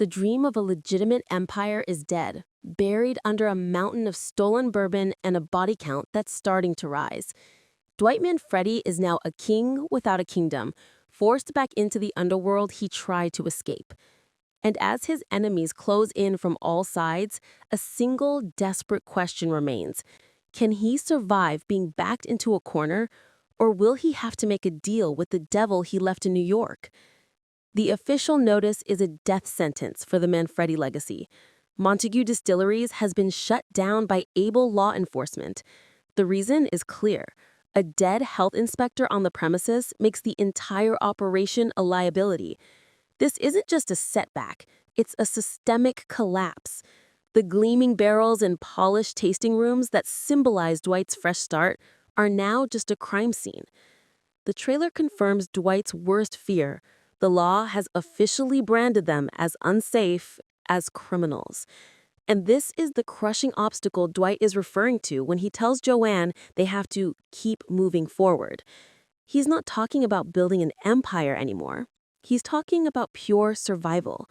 The dream of a legitimate empire is dead, buried under a mountain of stolen bourbon and a body count that's starting to rise. Dwight Manfredi is now a king without a kingdom, forced back into the underworld he tried to escape. And as his enemies close in from all sides, a single desperate question remains. Can he survive being backed into a corner, or will he have to make a deal with the devil he left in New York? The official notice is a death sentence for the Manfredi legacy. Montague Distilleries has been shut down by able law enforcement. The reason is clear. A dead health inspector on the premises makes the entire operation a liability. This isn't just a setback, it's a systemic collapse. The gleaming barrels and polished tasting rooms that symbolize Dwight's fresh start are now just a crime scene. The trailer confirms Dwight's worst fear. The law has officially branded them as unsafe, as criminals. And this is the crushing obstacle Dwight is referring to when he tells Joanne they have to keep moving forward. He's not talking about building an empire anymore. He's talking about pure survival.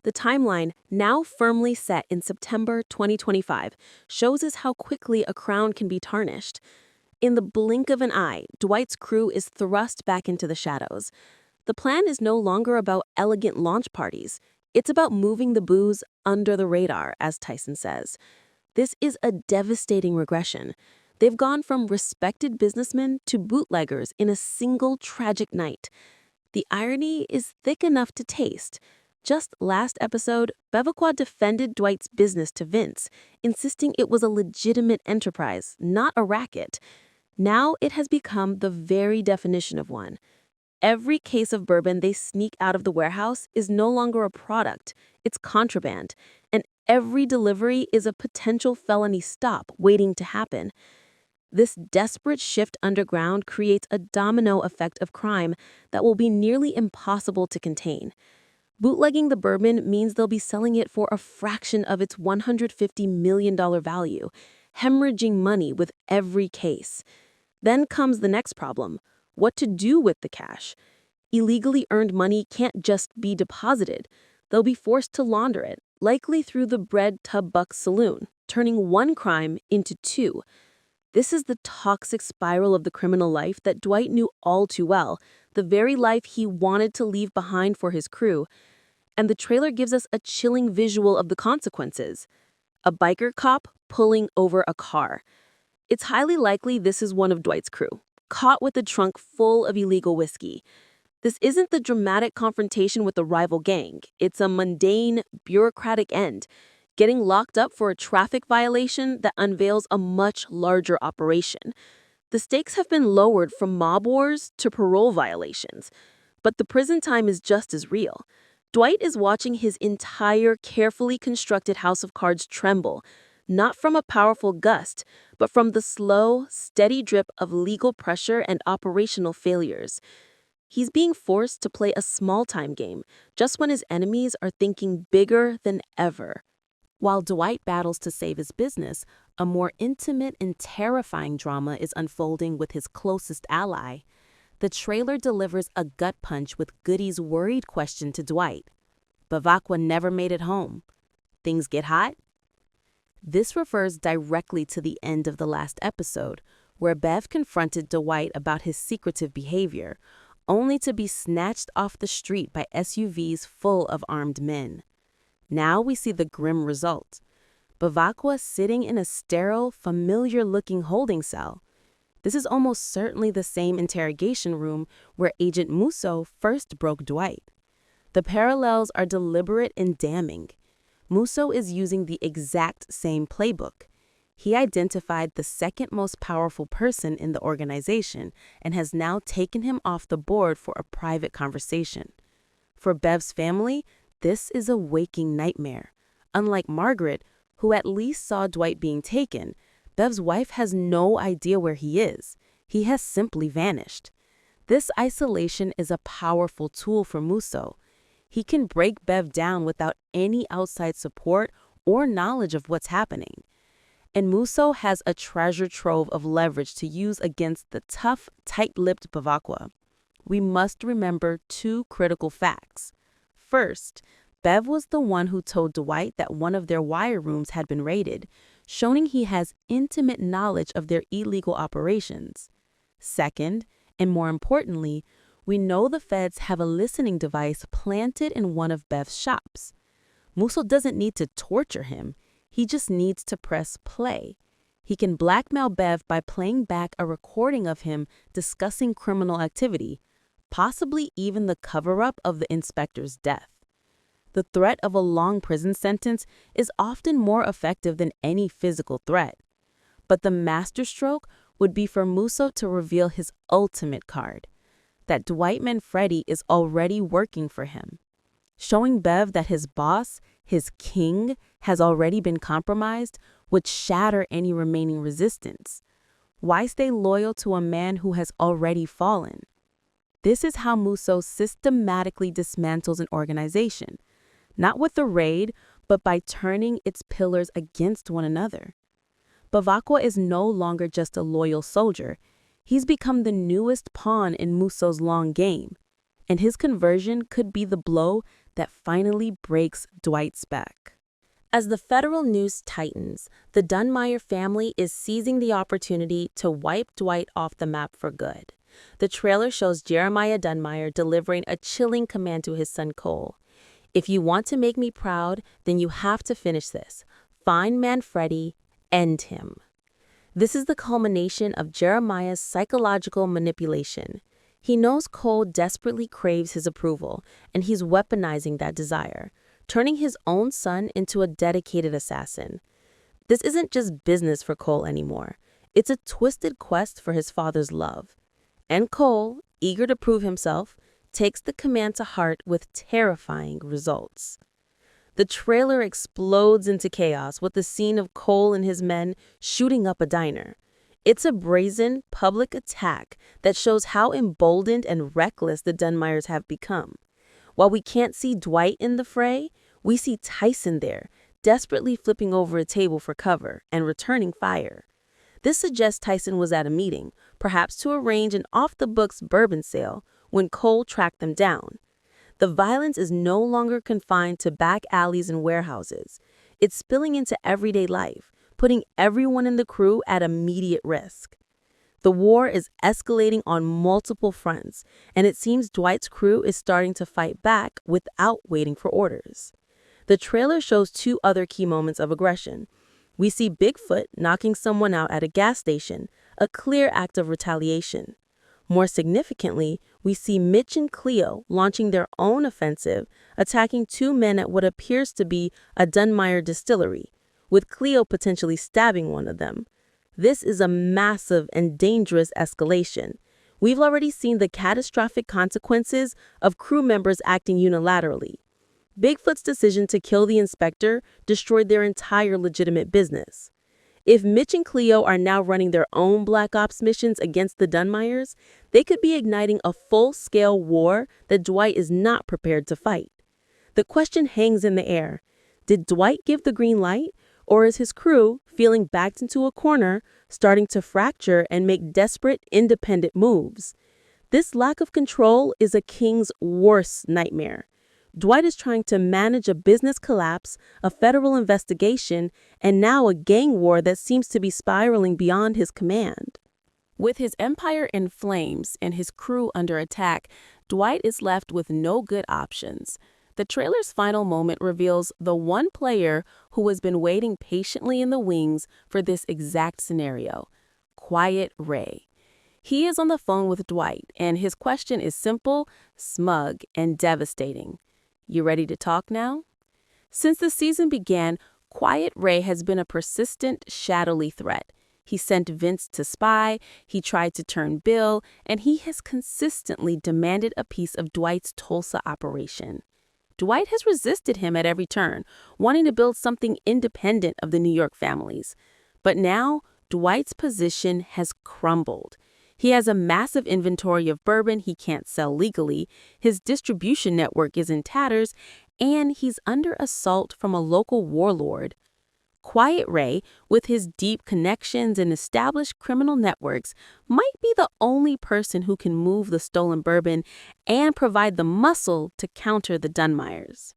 The timeline, now firmly set in September 2025, shows us how quickly a crown can be tarnished. In the blink of an eye, Dwight's crew is thrust back into the shadows. The plan is no longer about elegant launch parties. It's about moving the booze under the radar, as Tyson says. This is a devastating regression. They've gone from respected businessmen to bootleggers in a single tragic night. The irony is thick enough to taste. Just last episode, Bevacqua defended Dwight's business to Vince, insisting it was a legitimate enterprise, not a racket. Now it has become the very definition of one. Every case of bourbon they sneak out of the warehouse is no longer a product, it's contraband, and every delivery is a potential felony stop waiting to happen. This desperate shift underground creates a domino effect of crime that will be nearly impossible to contain. Bootlegging the bourbon means they'll be selling it for a fraction of its $150 million value, hemorrhaging money with every case. Then comes the next problem. What to do with the cash? Illegally earned money can't just be deposited. They'll be forced to launder it, likely through the Bread Tub Buck Saloon, turning one crime into two. This is the toxic spiral of the criminal life that Dwight knew all too well, the very life he wanted to leave behind for his crew. And the trailer gives us a chilling visual of the consequences. A biker cop pulling over a car. It's highly likely this is one of Dwight's crew, caught with a trunk full of illegal whiskey. This isn't the dramatic confrontation with a rival gang. It's a mundane, bureaucratic end, getting locked up for a traffic violation that unveils a much larger operation. The stakes have been lowered from mob wars to parole violations, but the prison time is just as real. Dwight is watching his entire carefully constructed house of cards tremble, not from a powerful gust, but from the slow, steady drip of legal pressure and operational failures. He's being forced to play a small-time game, just when his enemies are thinking bigger than ever. While Dwight battles to save his business, a more intimate and terrifying drama is unfolding with his closest ally. The trailer delivers a gut punch with Goody's worried question to Dwight. Bevacqua never made it home. Things get hot? This refers directly to the end of the last episode, where Bev confronted Dwight about his secretive behavior, only to be snatched off the street by SUVs full of armed men. Now we see the grim result. Bevacqua sitting in a sterile, familiar-looking holding cell. This is almost certainly the same interrogation room where Agent Musso first broke Dwight. The parallels are deliberate and damning. Musso is using the exact same playbook. He identified the second most powerful person in the organization and has now taken him off the board for a private conversation. For Bev's family, this is a waking nightmare. Unlike Margaret, who at least saw Dwight being taken, Bev's wife has no idea where he is. He has simply vanished. This isolation is a powerful tool for Musso. He can break Bev down without any outside support or knowledge of what's happening. And Musso has a treasure trove of leverage to use against the tough, tight-lipped Bevacqua. We must remember two critical facts. First, Bev was the one who told Dwight that one of their wire rooms had been raided, showing he has intimate knowledge of their illegal operations. Second, and more importantly, we know the feds have a listening device planted in one of Bev's shops. Musso doesn't need to torture him. He just needs to press play. He can blackmail Bev by playing back a recording of him discussing criminal activity, possibly even the cover-up of the inspector's death. The threat of a long prison sentence is often more effective than any physical threat. But the masterstroke would be for Musso to reveal his ultimate card, that Dwight Manfredi is already working for him. Showing Bev that his boss, his king, has already been compromised would shatter any remaining resistance. Why stay loyal to a man who has already fallen? This is how Musso systematically dismantles an organization, not with a raid, but by turning its pillars against one another. Bevacqua is no longer just a loyal soldier. He's become the newest pawn in Musso's long game, and his conversion could be the blow that finally breaks Dwight's back. As the federal news tightens, the Dunmier family is seizing the opportunity to wipe Dwight off the map for good. The trailer shows Jeremiah Dunmier delivering a chilling command to his son Cole. "If you want to make me proud, then you have to finish this. Find Manfredi, end him." This is the culmination of Jeremiah's psychological manipulation. He knows Cole desperately craves his approval, and he's weaponizing that desire, turning his own son into a dedicated assassin. This isn't just business for Cole anymore. It's a twisted quest for his father's love. And Cole, eager to prove himself, takes the command to heart with terrifying results. The trailer explodes into chaos with the scene of Cole and his men shooting up a diner. It's a brazen, public attack that shows how emboldened and reckless the Dunmiers have become. While we can't see Dwight in the fray, we see Tyson there, desperately flipping over a table for cover and returning fire. This suggests Tyson was at a meeting, perhaps to arrange an off-the-books bourbon sale, when Cole tracked them down. The violence is no longer confined to back alleys and warehouses. It's spilling into everyday life, putting everyone in the crew at immediate risk. The war is escalating on multiple fronts, and it seems Dwight's crew is starting to fight back without waiting for orders. The trailer shows two other key moments of aggression. We see Bigfoot knocking someone out at a gas station, a clear act of retaliation. More significantly, we see Mitch and Cleo launching their own offensive, attacking two men at what appears to be a Dunmier distillery, with Cleo potentially stabbing one of them. This is a massive and dangerous escalation. We've already seen the catastrophic consequences of crew members acting unilaterally. Bigfoot's decision to kill the inspector destroyed their entire legitimate business. If Mitch and Cleo are now running their own Black Ops missions against the Dunmiers, they could be igniting a full-scale war that Dwight is not prepared to fight. The question hangs in the air. Did Dwight give the green light, or is his crew, feeling backed into a corner, starting to fracture and make desperate, independent moves? This lack of control is a king's worst nightmare. Dwight is trying to manage a business collapse, a federal investigation, and now a gang war that seems to be spiraling beyond his command. With his empire in flames and his crew under attack, Dwight is left with no good options. The trailer's final moment reveals the one player who has been waiting patiently in the wings for this exact scenario: Quiet Ray. He is on the phone with Dwight, and his question is simple, smug, and devastating. "You ready to talk now?" Since the season began, Quiet Ray has been a persistent, shadowy threat. He sent Vince to spy, he tried to turn Bill, and he has consistently demanded a piece of Dwight's Tulsa operation. Dwight has resisted him at every turn, wanting to build something independent of the New York families. But now, Dwight's position has crumbled. He has a massive inventory of bourbon he can't sell legally, his distribution network is in tatters, and he's under assault from a local warlord. Quiet Ray, with his deep connections and established criminal networks, might be the only person who can move the stolen bourbon and provide the muscle to counter the Dunmiers.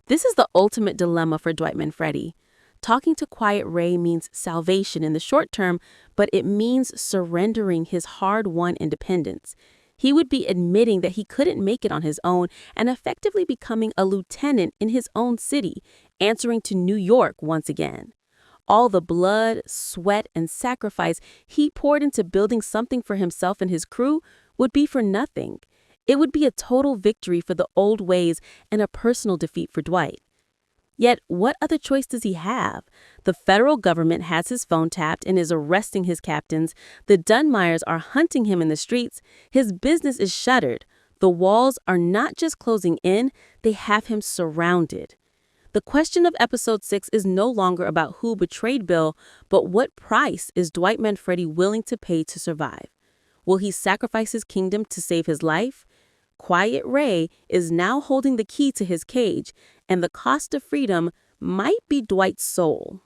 This is the ultimate dilemma for Dwight Manfredi. Talking to Quiet Ray means salvation in the short term, but it means surrendering his hard-won independence. He would be admitting that he couldn't make it on his own and effectively becoming a lieutenant in his own city, answering to New York once again. All the blood, sweat, and sacrifice he poured into building something for himself and his crew would be for nothing. It would be a total victory for the old ways and a personal defeat for Dwight. Yet, what other choice does he have? The federal government has his phone tapped and is arresting his captains. The Dunmiers are hunting him in the streets. His business is shuttered. The walls are not just closing in, they have him surrounded. The question of episode 6 is no longer about who betrayed Bill, but what price is Dwight Manfredi willing to pay to survive? Will he sacrifice his kingdom to save his life? Quiet Ray is now holding the key to his cage, and the cost of freedom might be Dwight's soul.